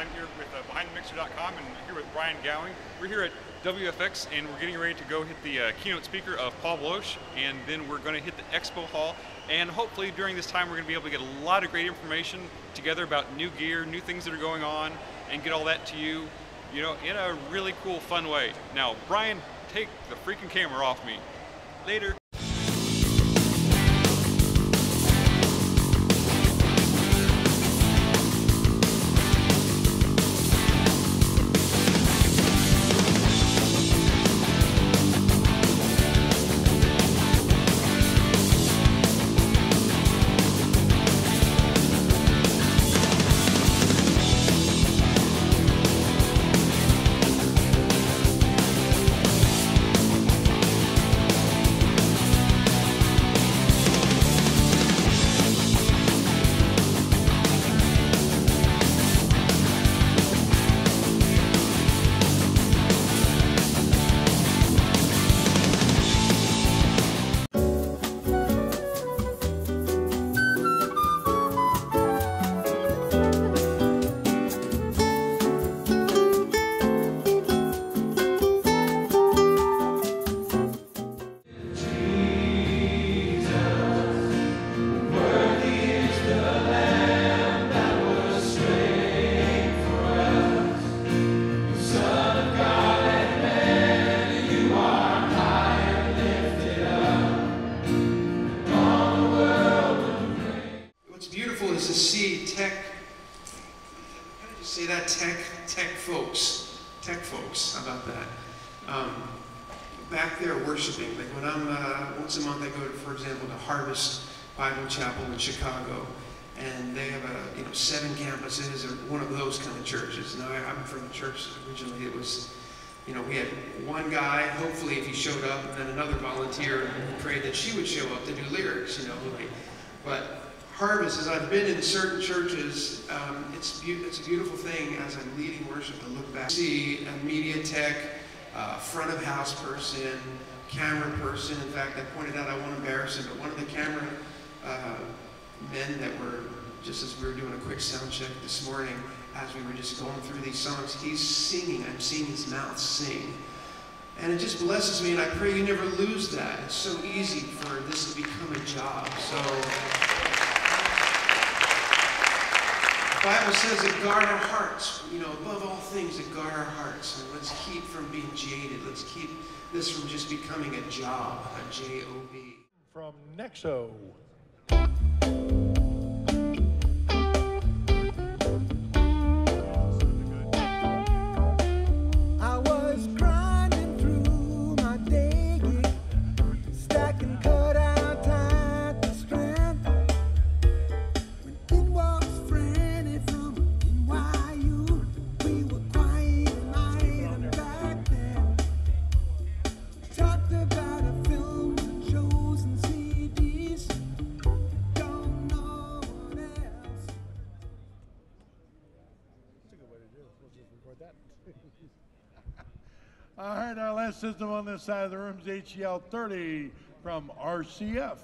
I'm here with BehindTheMixer.com, and I'm here with Brian Gowing. We're here at WFX, and we're getting ready to go hit the keynote speaker of Paul Bloch, and then we're going to hit the expo hall. And hopefully during this time we're going to be able to get a lot of great information together about new gear, new things that are going on, and get all that to you, in a really cool, fun way. Now, Brian, take the freaking camera off me. Later. Is to see tech, how did you say that? Tech folks, how about that? Back there worshiping, like when I'm, once a month I go, for example, to Harvest Bible Chapel in Chicago, and they have 7 campuses, or one of those kind of churches. Now I'm from the church originally. It was, we had one guy, hopefully if he showed up, and then another volunteer, and we prayed that she would show up to do lyrics, but Harvest, as I've been in certain churches, it's a beautiful thing as I'm leading worship to look back. See a media tech, front of house person, camera person. In fact, I pointed out, I won't embarrass him, but one of the camera men that were, just as we were doing a quick sound check this morning, as we were just going through these songs, he's singing. I'm seeing his mouth sing. And it just blesses me, and I pray you never lose that. It's so easy for this to become a job. So, the Bible says that guard our hearts, above all things, that guard our hearts. And let's keep from being jaded. Let's keep this from just becoming a job, a J-O-B. From Nexo. I was grinding through my day, stacking cut out time to strength. When in walks Franny from NYU, we were quiet and iron back then. Talked about a film, shows and CDs. Don't know what else. That's a good way to do it. We'll just record that. All right, our last system on this side of the room is HEL 30 from RCF.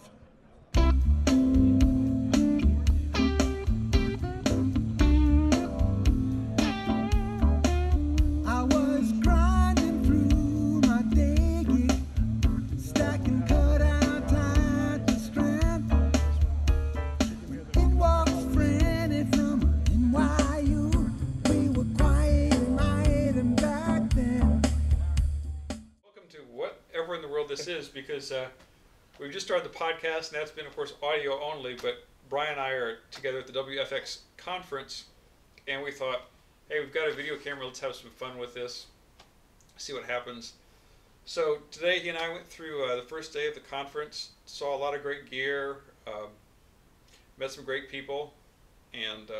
I was grinding through my day, stacking cut out time to strength. In walks Franny from NYU. We were quiet and iron back then. Welcome to whatever in the world this is, because we've just started the podcast, and that's been, of course, audio only, but Brian and I are together at the WFX conference, and we thought, hey, we've got a video camera, let's have some fun with this, see what happens. So today he and I went through the first day of the conference, saw a lot of great gear, met some great people, and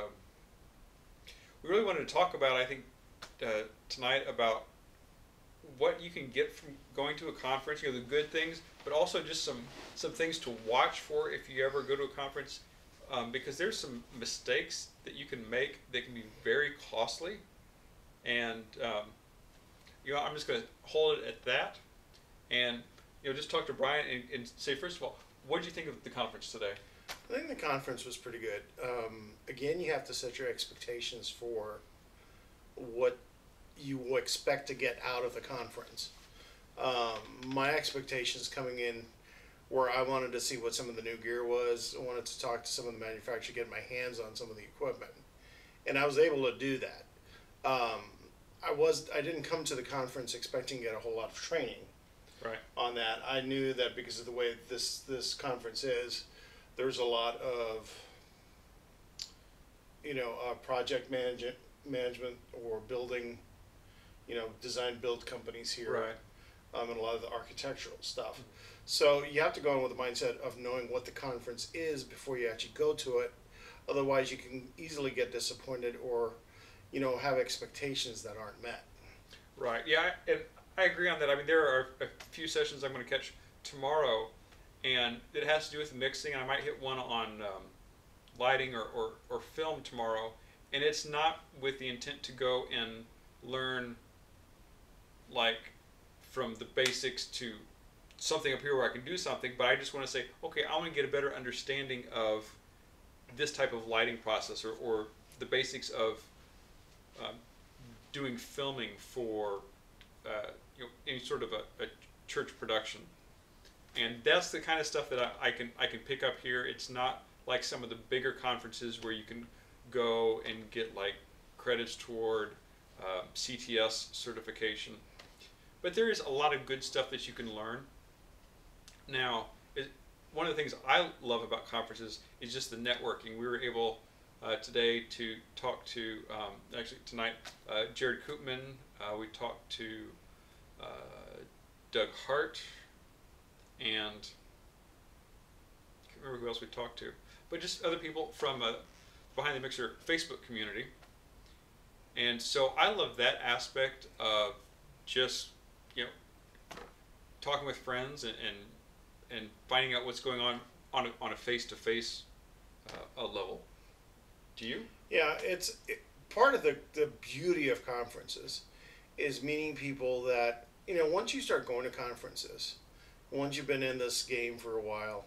we really wanted to talk about, I think, tonight about what you can get from going to a conference, the good things, but also just some things to watch for if you ever go to a conference, because there's some mistakes that you can make that can be very costly, and I'm just going to hold it at that, and just talk to Brian and say, first of all, what did you think of the conference today? I think the conference was pretty good. Again, you have to set your expectations for what you will expect to get out of the conference. My expectations coming in where I wanted to see what some of the new gear was. I wanted to talk to some of the manufacturers, get my hands on some of the equipment, and I was able to do that. I didn't come to the conference expecting to get a whole lot of training on that. I knew that because of the way this conference is, there's a lot of project management or building, design build companies here, and a lot of the architectural stuff. So you have to go in with the mindset of knowing what the conference is before you actually go to it. Otherwise, you can easily get disappointed or, have expectations that aren't met. Right. Yeah, and I agree on that. I mean, there are a few sessions I'm going to catch tomorrow, and it has to do with mixing. I might hit one on lighting or film tomorrow, and it's not with the intent to go and learn like from the basics to something up here where I can do something, but I just want to say, okay, I want to get a better understanding of this type of lighting process or the basics of doing filming for any sort of a church production. And that's the kind of stuff that I can pick up here. It's not like some of the bigger conferences where you can go and get like credits toward CTS certification. But there is a lot of good stuff that you can learn. Now, one of the things I love about conferences is just the networking. We were able today to talk to, actually tonight, Jared Koopman. We talked to Doug Hart, and I can't remember who else we talked to, but just other people from Behind the Mixer Facebook community. And so I love that aspect of just, talking with friends and finding out what's going on a face-to-face level. Do you? Yeah, part of the beauty of conferences is meeting people that, once you start going to conferences, once you've been in this game for a while,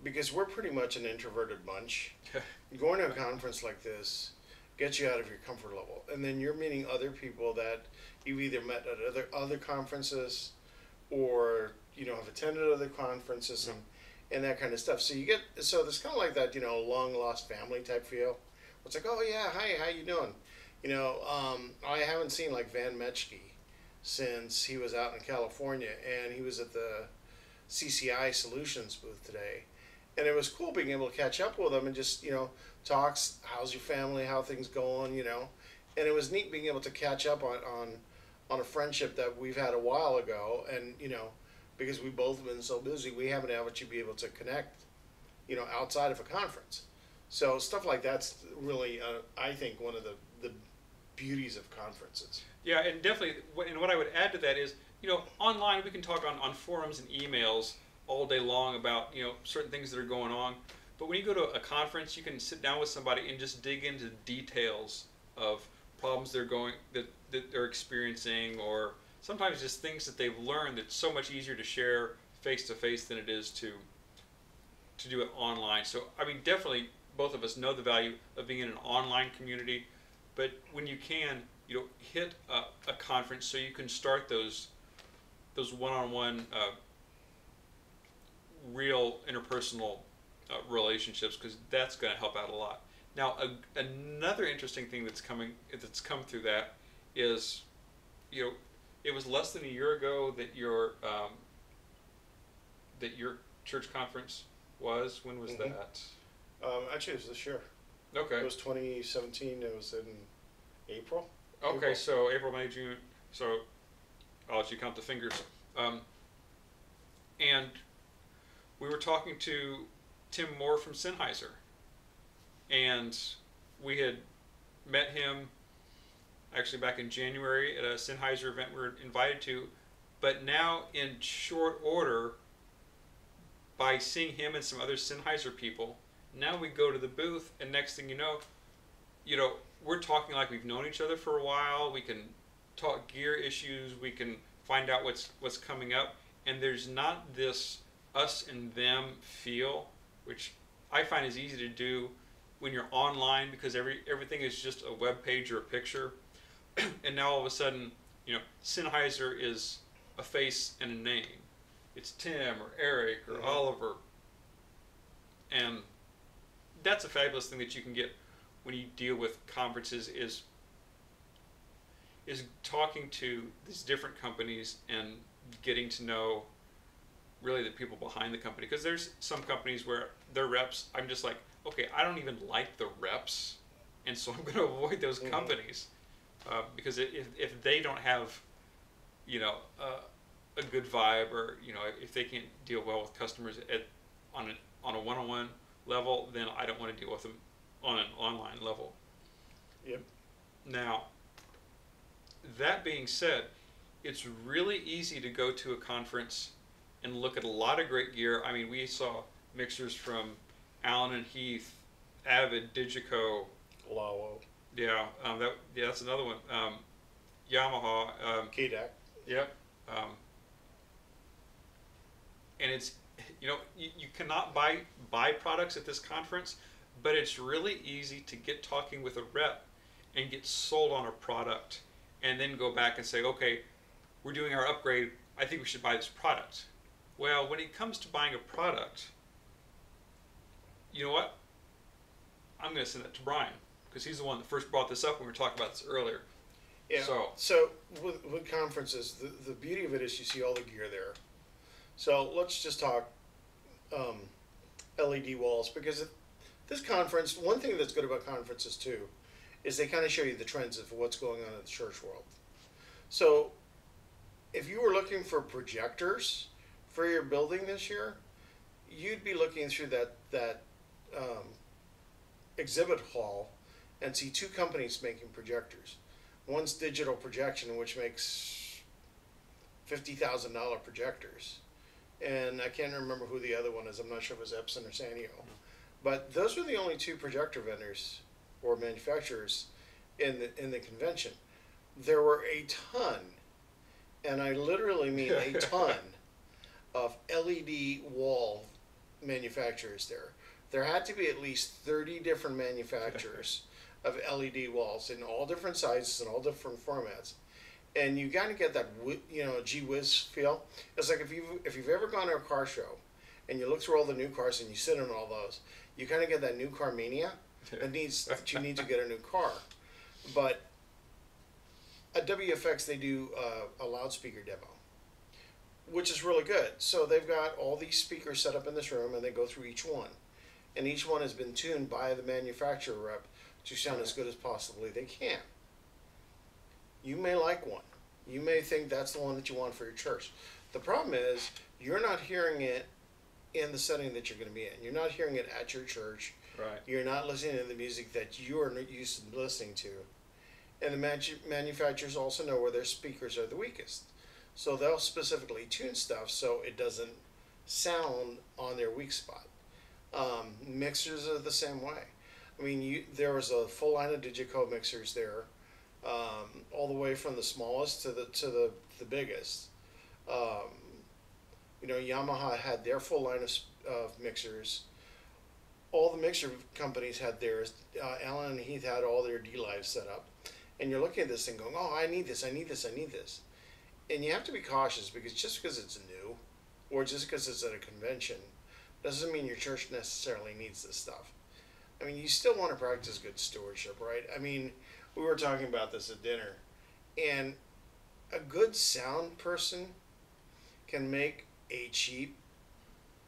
because we're pretty much an introverted bunch, going to a conference like this gets you out of your comfort level. And then you're meeting other people that you've either met at other conferences or, have attended other conferences and that kind of stuff. So there's kind of like that, long lost family type feel. It's like, oh yeah, hi, how you doing? I haven't seen like Van Metschke since he was out in California, and he was at the CCI Solutions booth today. And it was cool being able to catch up with him and just, talks, how's your family, how things going, And it was neat being able to catch up on a friendship that we've had a while ago, and, because we've both been so busy, we haven't actually been able to connect, outside of a conference. So stuff like that's really, I think, one of the beauties of conferences. Yeah, and definitely, and what I would add to that is, online we can talk on forums and emails all day long about, certain things that are going on. But when you go to a conference, you can sit down with somebody and just dig into details of problems that they're experiencing, or sometimes just things that they've learned that's so much easier to share face to face than it is to do it online. So I mean, definitely both of us know the value of being in an online community, but when you can, hit a conference so you can start those one-on-one real interpersonal relationships, because that's going to help out a lot. Now, another interesting thing that's come through that is, it was less than a year ago that your church conference was. When was that? Actually, it was this year. Okay. It was 2017. It was in April. Okay, so April, May, June. So I'll let you count the fingers. And we were talking to Tim Moore from Sennheiser, and we had met him actually back in January at a Sennheiser event we were invited to, but now in short order, by seeing him and some other Sennheiser people, now we go to the booth, and next thing you know, we're talking like we've known each other for a while. We can talk gear issues. We can find out what's coming up, and there's not this us and them feel, which I find is easy to do when you're online, because everything is just a web page or a picture. and now all of a sudden, Sennheiser is a face and a name. It's Tim or Eric or Oliver, and that's a fabulous thing that you can get when you deal with conferences is talking to these different companies and getting to know really the people behind the company, because there's some companies where their reps, I'm just like, okay, I don't even like the reps, and so I'm going to avoid those companies because if they don't have a good vibe, or if they can't deal well with customers on a one-on-one level, then I don't want to deal with them on an online level. Yep. Now, that being said, it's really easy to go to a conference and look at a lot of great gear. I mean, we saw mixers from Allen and Heath, Avid, Digico, Lawo. Yeah, that's another one. Yamaha. KDAC. Yep. And it's you cannot buy products at this conference, but it's really easy to get talking with a rep and get sold on a product, and then go back and say, okay, we're doing our upgrade. I think we should buy this product. Well, when it comes to buying a product, you know what? I'm going to send it to Brian, because he's the one that first brought this up when we were talking about this earlier. Yeah. So with conferences, the beauty of it is you see all the gear there. So let's just talk LED walls, because this conference, one thing that's good about conferences too, is they kind of show you the trends of what's going on in the church world. So if you were looking for projectors for your building this year, you'd be looking through that exhibit hall and see two companies making projectors. One's Digital Projection, which makes $50,000 projectors, and I can't remember who the other one is. I'm not sure if it was Epson or Sanyo, but those are the only two projector vendors or manufacturers in the convention. There were a ton, and I literally mean a ton, of LED wall manufacturers there. There had to be at least 30 different manufacturers of LED walls in all different sizes and all different formats. And you gotta get that, gee whiz feel. It's like if you've ever gone to a car show and you look through all the new cars and you sit in all those, you kind of get that new car mania that you need to get a new car. But at WFX, they do a loudspeaker demo, which is really good. So they've got all these speakers set up in this room, and they go through each one. And each one has been tuned by the manufacturer rep to sound as good as possibly they can. You may like one. You may think that's the one that you want for your church. The problem is you're not hearing it in the setting that you're going to be in. You're not hearing it at your church. Right. You're not listening to the music that you are used to listening to. And the manufacturers also know where their speakers are the weakest. So they'll specifically tune stuff so it doesn't sound on their weak spot. Mixers are the same way. I mean, there was a full line of Digico mixers there, all the way from the smallest to the biggest. Yamaha had their full line of mixers. All the mixer companies had theirs. Allen and Heath had all their D-Lives set up. And you're looking at this thing going, oh, I need this, I need this, I need this. And you have to be cautious, because just because it's new or just because it's at a convention doesn't mean your church necessarily needs this stuff. I mean, you still want to practice good stewardship, right? I mean, we were talking about this at dinner, and a good sound person can make a cheap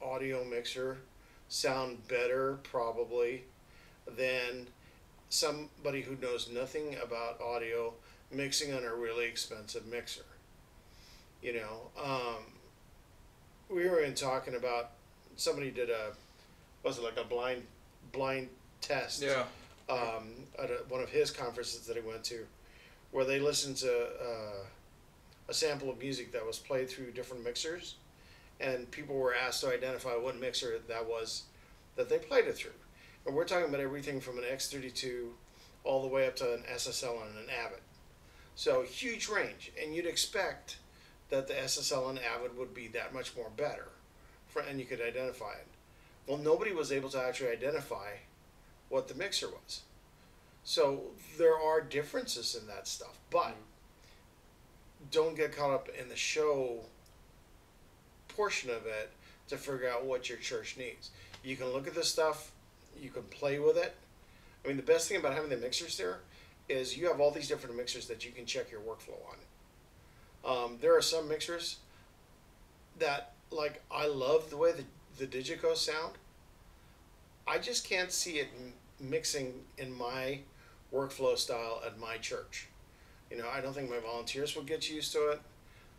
audio mixer sound better probably than somebody who knows nothing about audio mixing on a really expensive mixer. We were talking about, somebody did a blind test Yeah. At one of his conferences that he went to, where they listened to a sample of music that was played through different mixers, and people were asked to identify what mixer that was that they played it through. And we're talking about everything from an X32 all the way up to an SSL and an Avid. So huge range, and you'd expect that the SSL and Avid would be that much more better, and you could identify it. Well, nobody was able to actually identify what the mixer was. So there are differences in that stuff, but don't get caught up in the show portion of it to figure out what your church needs. You can look at this stuff, you can play with it. I mean, the best thing about having the mixers there is you have all these different mixers that you can check your workflow on. There are some mixers that, like, I love the way the Digico sound. I just can't see it mixing in my workflow style at my church. You know, I don't think my volunteers will get used to it.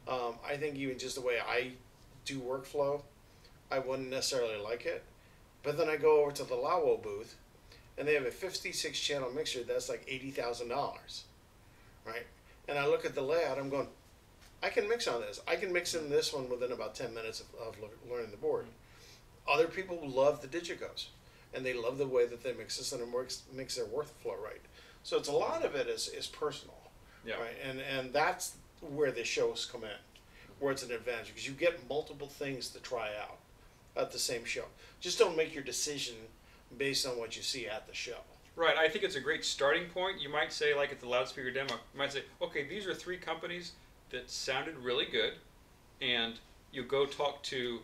I think even just the way I do workflow, I wouldn't necessarily like it. But then I go over to the Lawo booth, and they have a 56 channel mixer that's like $80,000, right? And I look at the layout, I'm going, I can mix on this. I can mix in this one within about 10 minutes of learning the board. Other people love the Digicos, and they love the way that they mix this, and it makes their workflow right. So it's a lot of it is personal, right? And that's where the shows come in, where it's an advantage, because you get multiple things to try out at the same show. Just don't make your decision based on what you see at the show. Right, I think it's a great starting point. You might say, like at the loudspeaker demo, you might say, okay, these are 3 companies that sounded really good, and you go talk to,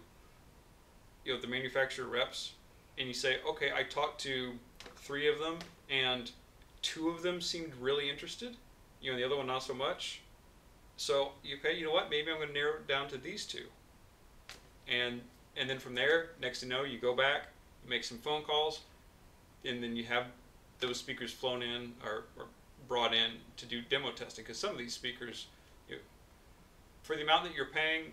you know, the manufacturer reps, and you say, okay, I talked to 3 of them, and 2 of them seemed really interested, you know, the other one not so much. So, okay, you know what, maybe I'm going to narrow it down to these 2. And then from there, next thing you know, you go back, you make some phone calls, and then you have those speakers flown in or brought in to do demo testing. Because some of these speakers, you know, for the amount that you're paying,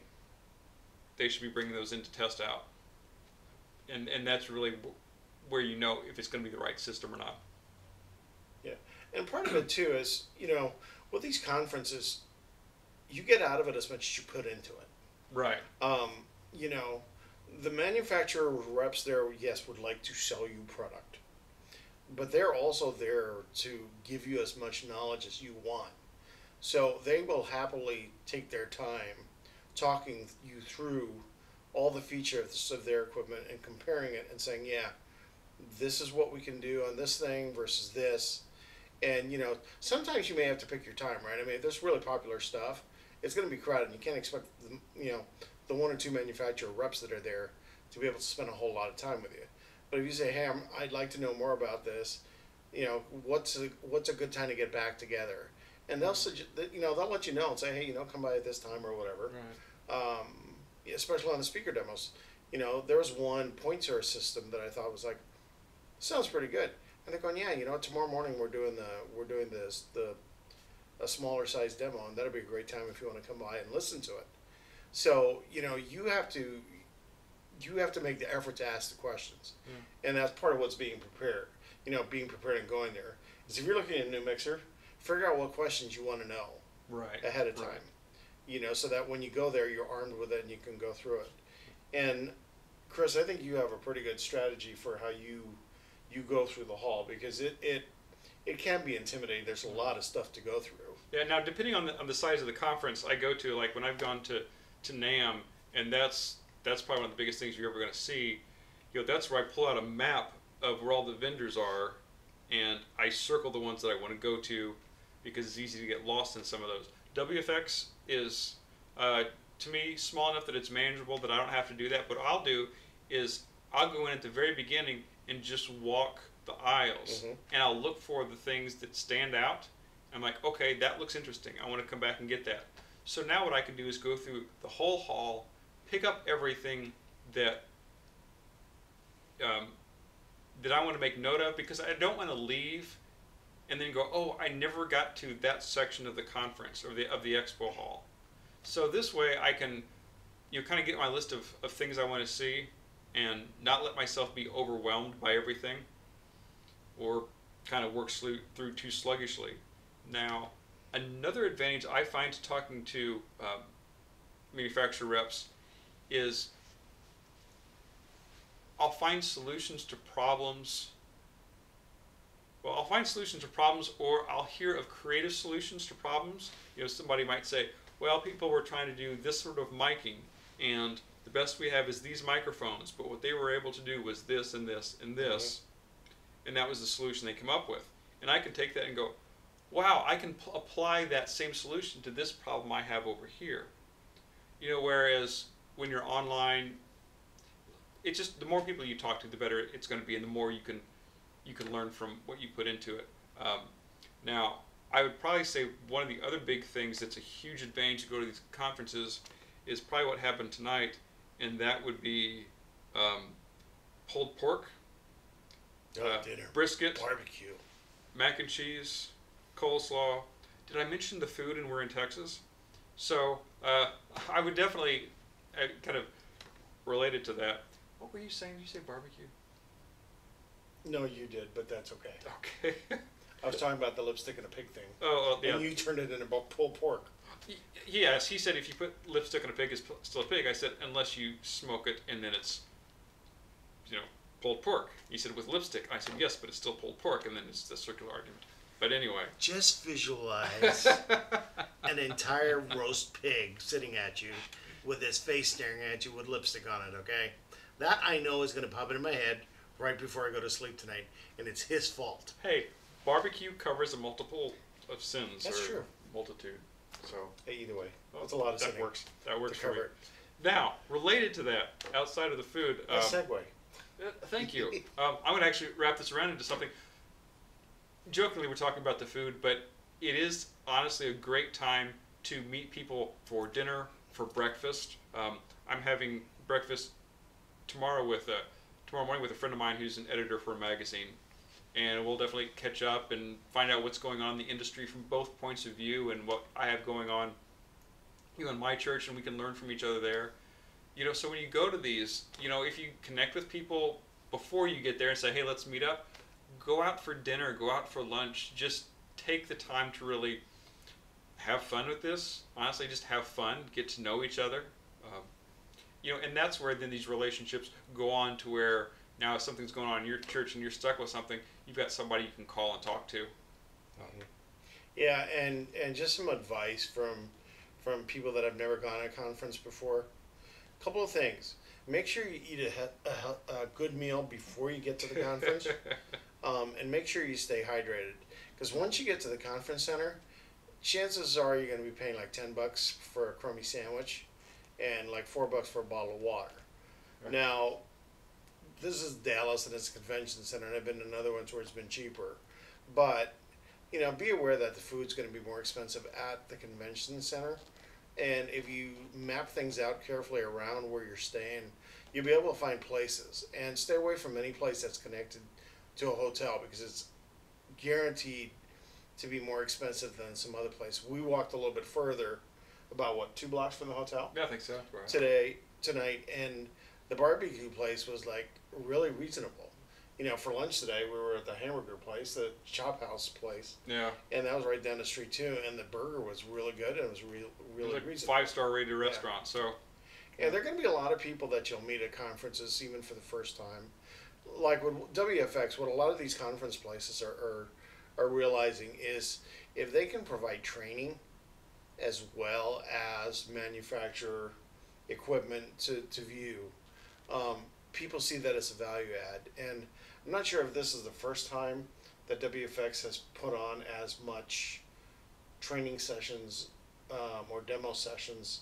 they should be bringing those in to test out. And that's really where you know if it's going to be the right system or not. Yeah, and part of it too is, you know, with these conferences, you get out of it as much as you put into it. Right. You know, the manufacturer reps there, yes, would like to sell you product, but they're also there to give you as much knowledge as you want. So they will happily take their time talking you through all the features of their equipment and comparing it and saying, yeah, this is what we can do on this thing versus this. And, you know, sometimes you may have to pick your time, right? I mean, if there's really popular stuff, it's going to be crowded. You can't expect, you know, the 1 or 2 manufacturer reps that are there to be able to spend a whole lot of time with you. But if you say, hey, I'd like to know more about this, you know, what's a good time to get back together? And they'll they'll let you know and say, hey, you know, come by at this time or whatever. Right. Especially on the speaker demos. You know, there was one point source system that I thought was like, sounds pretty good. And they're going, yeah, you know, tomorrow morning we're doing a smaller size demo, and that'll be a great time if you want to come by and listen to it. So, you know, you have to make the effort to ask the questions. And that's part of what's being prepared. You know, being prepared and going there. Is if you're looking at a new mixer, figure out what questions you want to know ahead of time. Right. You know, so that when you go there, you're armed with it and you can go through it. And Chris, I think you have a pretty good strategy for how you go through the hall, because it can be intimidating. There's a lot of stuff to go through. Yeah. Now, depending on the size of the conference I go to, like when I've gone to NAMM, and that's probably one of the biggest things you're ever going to see. You know, that's where I pull out a map of where all the vendors are, and I circle the ones that I want to go to, because it's easy to get lost in some of those. WFX is, to me, small enough that it's manageable, that I don't have to do that. What I'll do is I'll go in at the very beginning and just walk the aisles, and I'll look for the things that stand out. I'm like, okay, that looks interesting. I want to come back and get that. So now what I can do is go through the whole hall, pick up everything that that I want to make note of, because I don't want to leave and then go, oh, I never got to that section of the conference or of the expo hall. So this way I can, you know, kind of get my list of things I want to see and not let myself be overwhelmed by everything or kind of work through too sluggishly. Now, another advantage I find to talking to manufacturer reps is I'll find solutions to problems. Well, I'll find solutions to problems, or I'll hear of creative solutions to problems. You know, somebody might say, well, people were trying to do this sort of miking, and the best we have is these microphones, but what they were able to do was this and this and this, and that was the solution they came up with. and I can take that and go, wow, I can apply that same solution to this problem I have over here. You know, whereas when you're online, it's just the more people you talk to, the better it's going to be, and the more you can learn from what you put into it. Now, I would probably say one of the other big things that's a huge advantage to go to these conferences is probably what happened tonight, and that would be pulled pork, dinner, brisket, barbecue, mac and cheese, coleslaw. Did I mention the food and we're in Texas? So I would definitely kind of related to that. What were you saying? Did you say barbecue? No, you did, but that's okay. Okay. I was talking about the lipstick and a pig thing. Oh, yeah. And you turned it into pulled pork. Yes, he said if you put lipstick on a pig, it's still a pig. I said unless you smoke it and then it's, pulled pork. He said with lipstick. I said yes, but it's still pulled pork, and then it's the circular argument. But anyway. Just visualize an entire roast pig sitting at you with his face staring at you with lipstick on it, okay? That I know is going to pop into my head right before I go to sleep tonight, and it's his fault. Hey, barbecue covers a multiple of sins. That's true. Multitude. So hey, either way, that's a lot of that works. That works to for me. cover it. Now, related to that, outside of the food, A segue. Thank you. I'm going to actually wrap this around into something. Jokingly, we're talking about the food, but it is honestly a great time to meet people for dinner, for breakfast. I'm having breakfast tomorrow morning with a friend of mine who's an editor for a magazine, and we'll definitely catch up and find out what's going on in the industry from both points of view and what I have going on, in my church, and we can learn from each other there. So when you go to these, if you connect with people before you get there and say, hey, let's meet up, go out for dinner, go out for lunch, just take the time to really have fun with this. Honestly, just have fun, get to know each other. And that's where then these relationships go on to where now if something's going on in your church and you're stuck with something, you've got somebody you can call and talk to. Yeah, and just some advice from people that have never gone to a conference before. A couple of things. Make sure you eat a good meal before you get to the conference, and make sure you stay hydrated. Because once you get to the conference center, chances are you're going to be paying like $10 for a crummy sandwich and like $4 for a bottle of water. Right. Now, this is Dallas and it's a convention center, and I've been to other ones where it's been cheaper. But, be aware that the food's going to be more expensive at the convention center. And if you map things out carefully around where you're staying, you'll be able to find places. And stay away from any place that's connected to a hotel because it's guaranteed to be more expensive than some other place. We walked a little bit further, about 2 blocks from the hotel? Yeah, I think so. Right. Tonight, and the barbecue place was like really reasonable. For lunch today, we were at the hamburger place, the Chop House place. Yeah. And that was right down the street too. And the burger was really good, and it was really like reasonable. 5-star rated restaurant. So. Yeah, there are going to be a lot of people that you'll meet at conferences, even for the first time. Like with WFX, what a lot of these conference places are realizing is if they can provide training as well as manufacture equipment to view, people see that as a value add. And I'm not sure if this is the first time that WFX has put on as much training sessions or demo sessions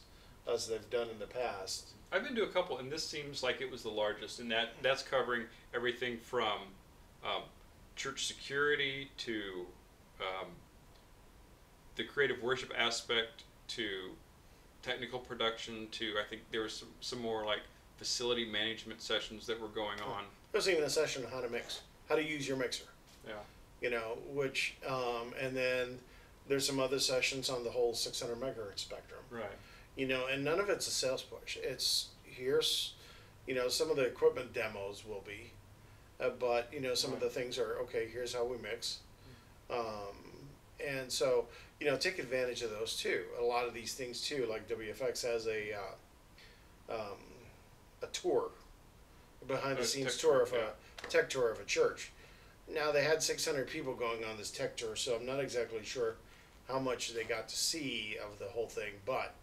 as they've done in the past. I've been to a couple, and this seems like it was the largest, and that's covering everything from church security to the creative worship aspect to technical production to, I think there was some more like facility management sessions that were going on. There's even a session on how to use your mixer. Yeah. Which, and then there's some other sessions on the whole 600 megahertz spectrum. Right. And none of it's a sales push. It's here's, some of the equipment demos will be, but some of the things are okay. Here's how we mix, and so take advantage of those too. A lot of these things too, like WFX has a tour, behind the scenes tour of a tech tour of a church. Now they had 600 people going on this tech tour, so I'm not exactly sure how much they got to see of the whole thing, but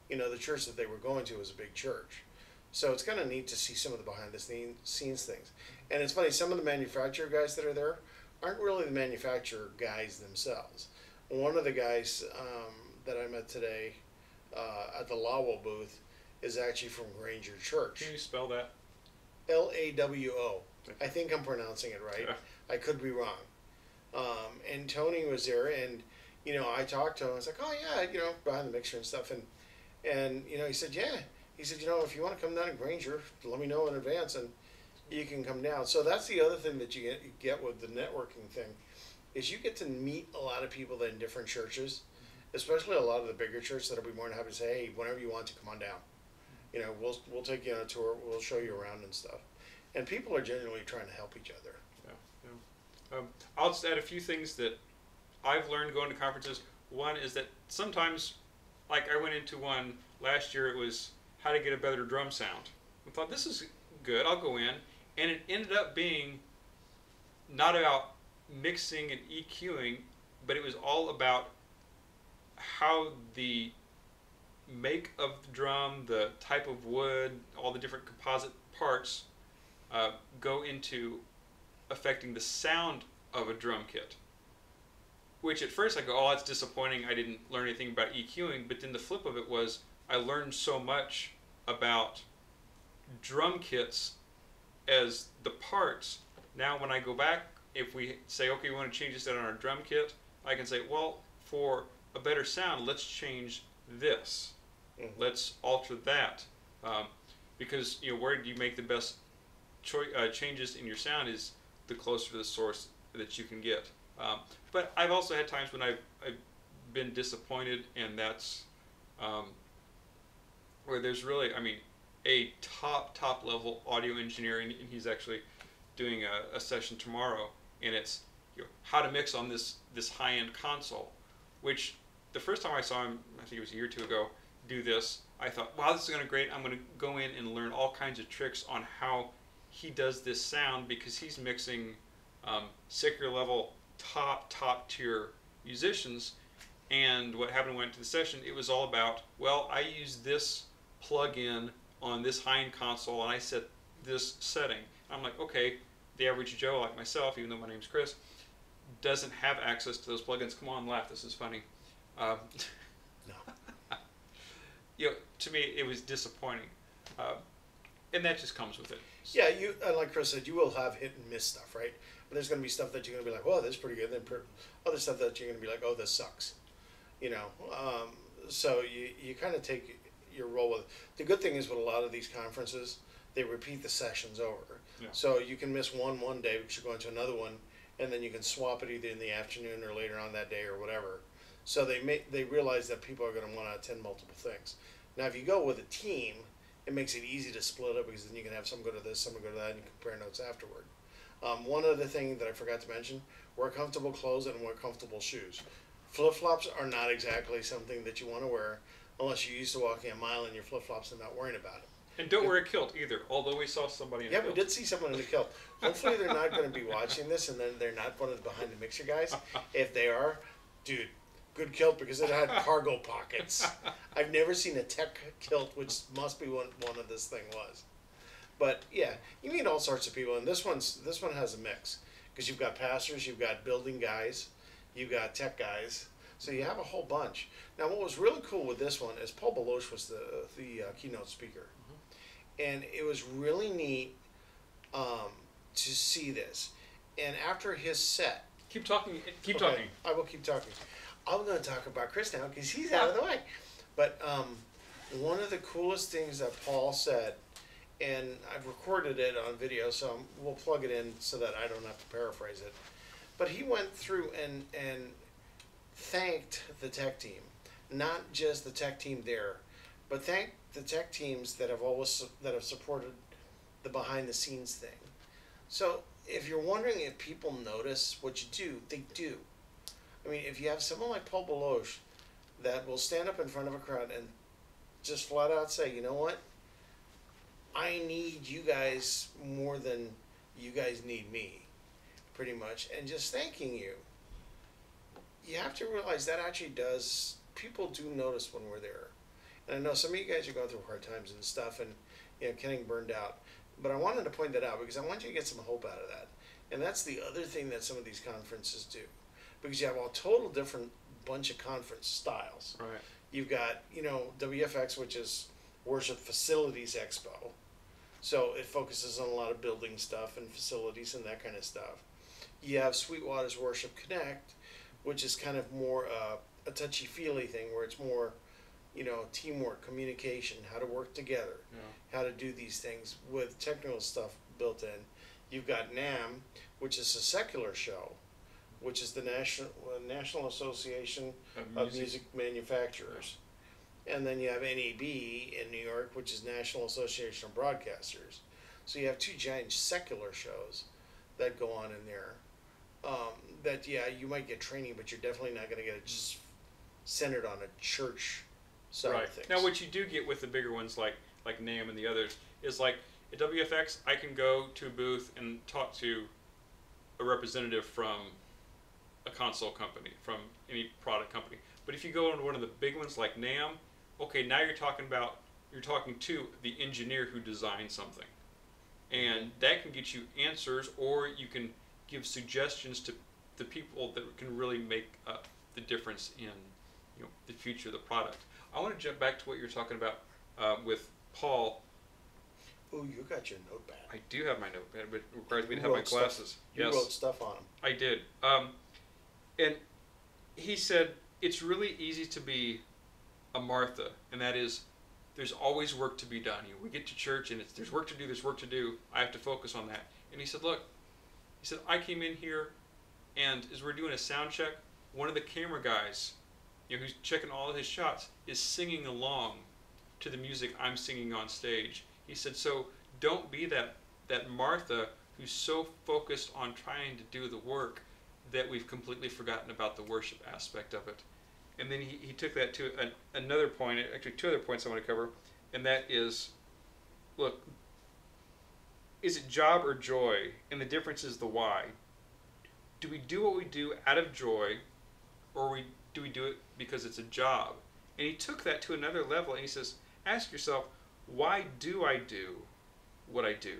the church that they were going to was a big church. So it's kind of neat to see some of the behind the scenes things. And it's funny, some of the manufacturer guys that are there aren't really the manufacturer guys themselves. One of the guys that I met today at the Lawo booth is actually from Granger Church. Can you spell that? Lawo. I think I'm pronouncing it right. Yeah. I could be wrong. And Tony was there, and you know, I talked to him. I was like, oh yeah, you know, behind the mixer and stuff, and you know, he said, yeah. He said, you know, if you want to come down to Granger, let me know in advance, and you can come down. So that's the other thing that you get with the networking thing, is you get to meet a lot of people that in different churches, especially a lot of the bigger churches that'll be more than happy to say, hey, whenever you want to, come on down. You know, we'll take you on a tour, we'll show you around and stuff. And people are genuinely trying to help each other. Yeah. I'll just add a few things that I've learned going to conferences. One is that sometimes, like I went into one last year, it was how to get a better drum sound. I thought, this is good, I'll go in. And it ended up being not about mixing and EQing, but it was all about how the make of the drum, the type of wood, all the different composite parts go into affecting the sound of a drum kit. Which at first I go, oh, that's disappointing, I didn't learn anything about EQing, but then the flip of it was I learned so much about drum kits as the parts. Now when I go back, if we say, okay, we want to change this out on our drum kit, I can say, well, for a better sound, let's change this. Mm-hmm. Let's alter that. Because, you know, where do you make the best changes in your sound is the closer to the source that you can get. But I've also had times when I've been disappointed, and that's where there's really, I mean, a top level audio engineer, and he's actually doing a session tomorrow, and it's, you know, how to mix on this high-end console, which the first time I saw him, I think it was a year or two ago, do this, I thought, wow, this is going to be great. I'm going to go in and learn all kinds of tricks on how he does this sound, because he's mixing secular level top tier musicians. And what happened when I went to the session, it was all about, well, I use this plug-in on this high-end console and I set this setting. I'm like, okay, the average Joe like myself, even though my name's Chris, doesn't have access to those plugins. Come on, laugh, this is funny. No. You know, to me, it was disappointing. And that just comes with it. Yeah, you, like Chris said, you will have hit and miss stuff, right? But there's going to be stuff that you're going to be like, oh, this is pretty good. Then other stuff that you're going to be like, oh, this sucks. You know, so you kind of take your role with it. The good thing is with a lot of these conferences, they repeat the sessions over. Yeah. So you can miss one day because you're going to another one, and then you can swap it either in the afternoon or later on that day or whatever. So they realize that people are going to want to attend multiple things. Now, if you go with a team, it makes it easy to split up, because then you can have some go to this, some go to that, and you compare notes afterward. One other thing that I forgot to mention, wear comfortable clothes and wear comfortable shoes. Flip-flops are not exactly something that you want to wear unless you're used to walking a mile in your flip-flops and not worrying about it. And don't wear a kilt either, although we saw somebody in a kilt. Yeah, we did see someone in a kilt. Hopefully they're not going to be watching this, and then they're not one of the behind the mixer guys. If they are, dude, good kilt, because it had cargo pockets. I've never seen a tech kilt, which must be what one of this thing was. But yeah, you meet all sorts of people, and this one has a mix, because you've got pastors, you've got building guys, you've got tech guys, so you have a whole bunch. Now, what was really cool with this one is Paul Beloche was the keynote speaker, and it was really neat to see this. And after his set, keep talking. I will keep talking. I'm going to talk about Chris now because he's out of the way. But one of the coolest things that Paul said, and I've recorded it on video, so we'll plug it in so that I don't have to paraphrase it. But he went through and thanked the tech team, not just the tech team there, but thanked the tech teams that have supported the behind the scenes thing. So if you're wondering if people notice what you do, they do. I mean, if you have someone like Paul Beloche that will stand up in front of a crowd and just flat out say, you know what, I need you guys more than you guys need me, pretty much, and just thanking you, you have to realize that actually does, people do notice when we're there. And I know some of you guys are going through hard times and stuff and, you know, getting burned out. But I wanted to point that out because I want you to get some hope out of that. And that's the other thing that some of these conferences do, because you have a total different bunch of conference styles. Right. You've got, WFX, which is Worship Facilities Expo. So it focuses on a lot of building stuff and facilities and that kind of stuff. You have Sweetwater's Worship Connect, which is kind of more a touchy-feely thing where it's more, teamwork, communication, how to work together, how to do these things with technical stuff built in. You've got NAM, which is a secular show, which is the National Association of Music Manufacturers. And then you have NAB in New York, which is National Association of Broadcasters. So you have two giant secular shows that go on in there. You might get training, but you're definitely not going to get it just centered on a church side of things. Now, what you do get with the bigger ones like NAM and the others is like at WFX, I can go to a booth and talk to a representative from a console company, from any product company. But if you go into one of the big ones like NAM, okay, now you're talking to the engineer who designed something. And that can get you answers, or you can give suggestions to the people that can really make the difference in the future of the product. I want to jump back to what you're talking about with Paul. Oh, you got your notepad. I do have my notepad, but it requires me to have my glasses. You wrote stuff on them. I did. And he said, it's really easy to be a Martha, and that is, there's always work to be done. We get to church, and there's work to do, there's work to do. I have to focus on that. And he said, look, I came in here, and as we're doing a sound check, one of the camera guys, who's checking all of his shots, is singing along to the music I'm singing on stage. He said, so don't be that Martha who's so focused on trying to do the work that we've completely forgotten about the worship aspect of it. And then he took that to another point, actually two other points I want to cover, and that is, look, is it job or joy? And the difference is the why. Do we do what we do out of joy, or do we do it because it's a job? And he took that to another level, and he says, ask yourself, why do I do what I do?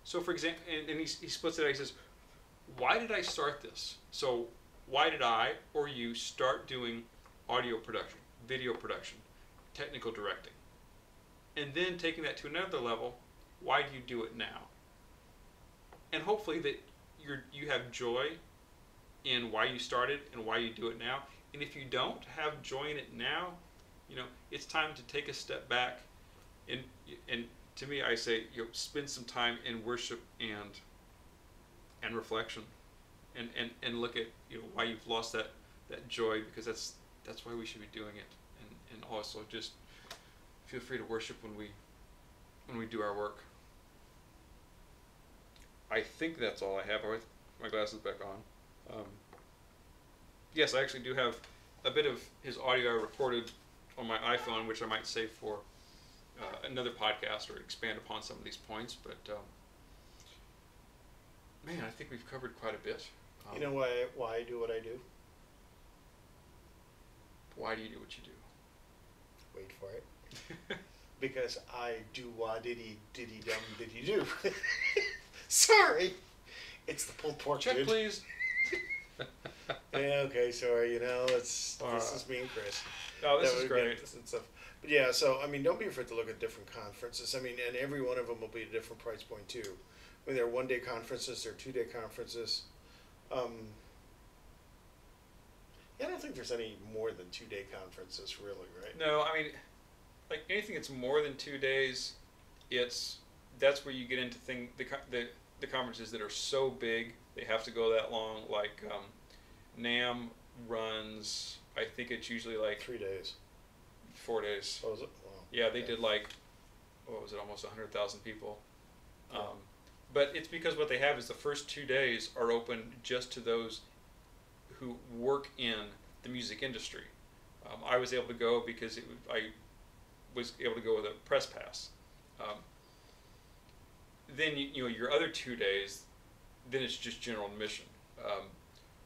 So for example, and he splits it out, he says, why did I start this? So why did I or you start doing audio production, video production, technical directing? And then taking that to another level, why do you do it now? And hopefully that you have joy in why you started and why you do it now. And if you don't have joy in it now, it's time to take a step back. And to me, I say, spend some time in worship and reflection, and look at why you've lost that joy, because that's why we should be doing it. And also just feel free to worship when we do our work. I think that's all I have. I have my glasses back on. Yes, I actually do have a bit of his audio I recorded on my iPhone, which I might save for another podcast or expand upon some of these points. But man, I think we've covered quite a bit. You know why I do what I do? Why do you do what you do? Wait for it. Because I do wah diddy dum diddy do. Sorry, it's the pulled pork. Check, dude. please. Yeah, okay, sorry. This is me and Chris. Oh, this is great. And stuff. But yeah, so don't be afraid to look at different conferences. And every one of them will be at a different price point too. There are one-day conferences, there are two-day conferences. I don't think there's any more than two-day conferences, really, right? No, like anything that's more than 2 days, that's where you get into the conferences that are so big they have to go that long. Like NAM runs, I think it's usually like 3 days. 4 days. Oh, is it? Wow. Yeah, they did like, what was it, almost 100,000 people. But it's because what they have is the first 2 days are open just to those who work in the music industry. I was able to go because I was able to go with a press pass. Then your other 2 days, then it's just general admission.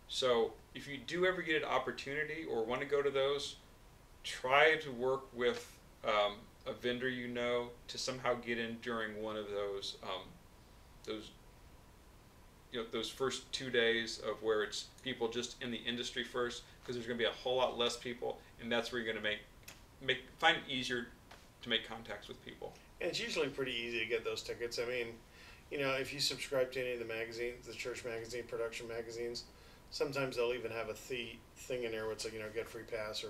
So if you do ever get an opportunity or want to go to those, try to work with a vendor to somehow get in during one of those those first 2 days of where it's people just in the industry first, because there's going to be a whole lot less people, and that's where you're going to find it easier to make contacts with people. And it's usually pretty easy to get those tickets. I mean, if you subscribe to any of the magazines, the church magazine, production magazines, sometimes they'll even have a thing in there where it's like, get free pass,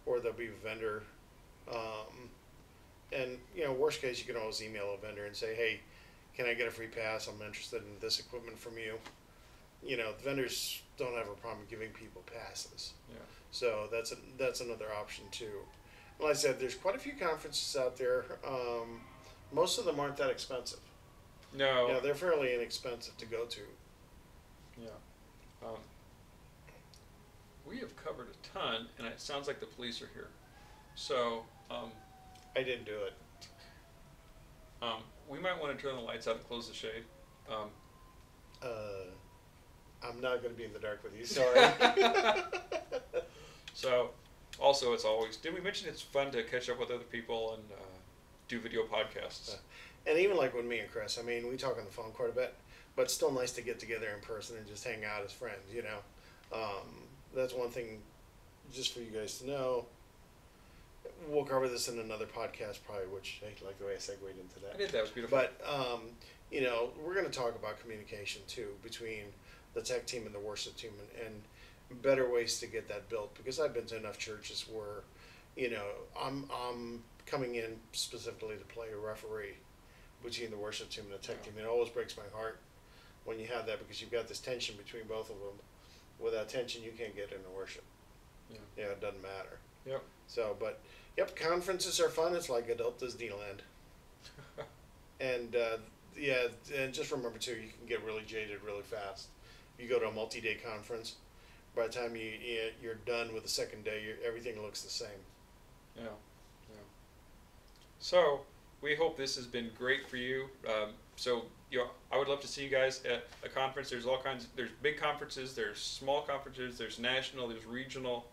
or there'll be a vendor. And, worst case, you can always email a vendor and say, hey, can I get a free pass? I'm interested in this equipment from you. Vendors don't have a problem giving people passes. Yeah. So that's another option too. And like I said, there's quite a few conferences out there. Most of them aren't that expensive. No. They're fairly inexpensive to go to. Yeah. We have covered a ton, and it sounds like the police are here. So, I didn't do it. we might want to turn the lights out and close the shade. I'm not going to be in the dark with you. Sorry. So, also, it's always, did we mention it's fun to catch up with other people and do video podcasts? And even like with me and Chris, I mean, we talk on the phone quite a bit, but it's still nice to get together in person and just hang out as friends, That's one thing just for you guys to know. We'll cover this in another podcast probably, which I like the way I segued into that. I did, that was beautiful. But, we're going to talk about communication too between the tech team and the worship team and better ways to get that built, because I've been to enough churches where, I'm coming in specifically to play a referee between the worship team and the tech team. It always breaks my heart when you have that, because you've got this tension between both of them. Without tension, you can't get into worship. Yeah. It doesn't matter. Yep. So, but, conferences are fun. It's like adult Disneyland. And, and just remember, too, you can get really jaded really fast. You go to a multi-day conference, by the time you're done with the second day, everything looks the same. Yeah. So, we hope this has been great for you. I would love to see you guys at a conference. There's big conferences, there's small conferences, there's national, there's regional.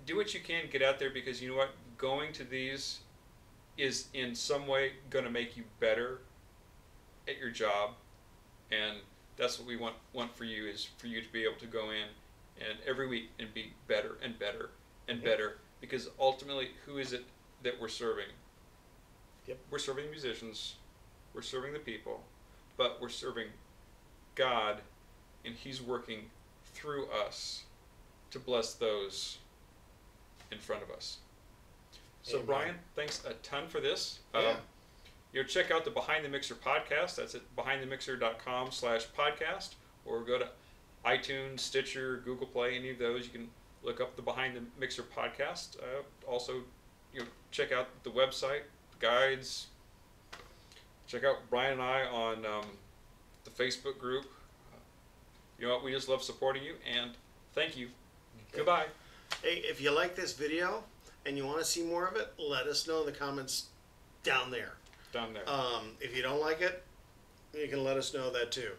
Do what you can, get out there, because you know what? Going to these is in some way going to make you better at your job, and that's what we want for you, is for you to be able to go in and every week and be better and better and better, because ultimately, who is it that we're serving? Yep. We're serving musicians, we're serving the people, but we're serving God, and He's working through us to bless those in front of us. So, Amen. Brian, thanks a ton for this. Yeah. Check out the Behind the Mixer podcast. That's at behindthemixer.com/podcast, or go to iTunes, Stitcher, Google Play, any of those. You can look up the Behind the Mixer podcast. Also, check out the website, guides. Check out Brian and I on the Facebook group. You know what? We just love supporting you, and thank you. Okay. Goodbye. Hey, if you like this video and you want to see more of it, let us know in the comments down there. If you don't like it, you can let us know that too.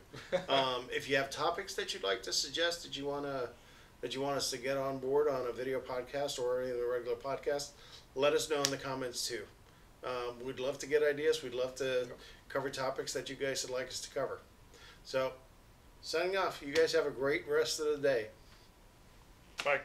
If you have topics that you'd like to suggest, that you want us to get on board on a video podcast or any of the regular podcasts, let us know in the comments too. We'd love to get ideas. We'd love to cover topics that you guys would like us to cover. So, signing off. You guys have a great rest of the day. Bye.